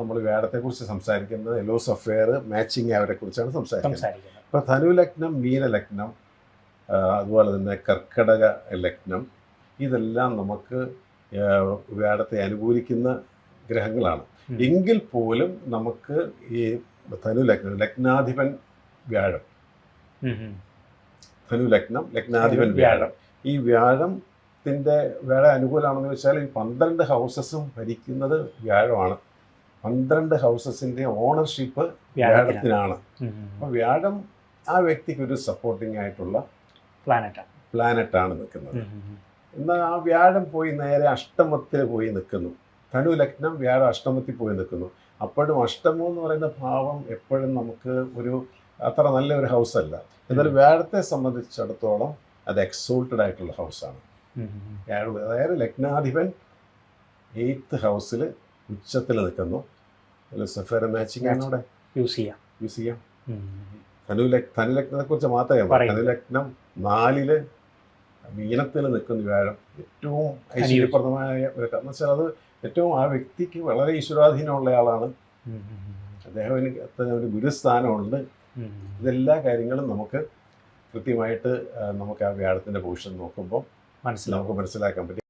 നമ്മൾ വ്യാഴത്തെക്കുറിച്ച് സംസാരിക്കുന്നത് എലോസ് affair matching അവരെക്കുറിച്ചാണ് സംസാരിക്കുന്നത്. ഇപ്പോൾ ധനുലഗ്നം, മീനലഗ്നം, അതുപോലെ തന്നെ കർക്കടക ലഗ്നം, ഇതെല്ലാം നമുക്ക് വ്യാഴത്തെ അനുകൂലിക്കുന്ന ഗ്രഹങ്ങളാണ്. എങ്കിൽ പോലും നമുക്ക് ഈ ധനുലഗ്നം, ലഗ്നാധിപൻ വ്യാഴം, ധനുലഗ്നം ലഗ്നാധിപൻ വ്യാഴം, ഈ വ്യാഴ അനുകൂലമാണെന്ന് വെച്ചാൽ ഈ 12 ഹൗസസും ഭരിക്കുന്നത് വ്യാഴമാണ്. 12 ഹൗസസിൻ്റെ ഓണർഷിപ്പ് വ്യാഴത്തിനാണ്. അപ്പോൾ വ്യാഴം ആ വ്യക്തിക്ക് ഒരു സപ്പോർട്ടിംഗ് ആയിട്ടുള്ള പ്ലാനറ്റാണ് നിൽക്കുന്നത്. എന്നാൽ ആ വ്യാഴം പോയി നേരെ അഷ്ടമത്തിൽ പോയി നിൽക്കുന്നു. ധനു ലഗ്നം വ്യാഴം അഷ്ടമത്തിൽ പോയി നിൽക്കുന്നു. അപ്പോഴും അഷ്ടമം എന്ന് പറയുന്ന ഭാവം എപ്പോഴും നമുക്ക് ഒരു അത്ര നല്ലൊരു ഹൗസല്ല. എന്നാൽ വ്യാഴത്തെ സംബന്ധിച്ചിടത്തോളം അത് എക്സോൾട്ടഡ് ആയിട്ടുള്ള ഹൗസാണ്. അതായത് ലഗ്നാധിപൻ 8th ഹൗസിൽ ഉച്ചത്തിൽ നിൽക്കുന്നു. സഫേർ മാച്ചിങ് ആണ് അവിടെ യൂസ് ചെയ്യാം. ധനുലഗ്നത്തെ കുറിച്ച് മാത്രമേ പറയാം. ധനുലഗ്നം 4 മീനത്തിൽ നിൽക്കുന്ന വ്യാഴം ഏറ്റവും ഐശ്വര്യപ്രദമായ ഒരു കാരണം വെച്ചാൽ അത് ഏറ്റവും ആ വ്യക്തിക്ക് വളരെ ഈശ്വരാധീനമുള്ള ആളാണ്. അദ്ദേഹത്തിന് ഒരു ഗുരുസ്ഥാനമുണ്ട്. ഇതെല്ലാ കാര്യങ്ങളും നമുക്ക് കൃത്യമായിട്ട് നമുക്ക് ആ വ്യാഴത്തിൻ്റെ പൊസിഷൻ നോക്കുമ്പോൾ നമുക്ക് മനസ്സിലാക്കാൻ പറ്റും.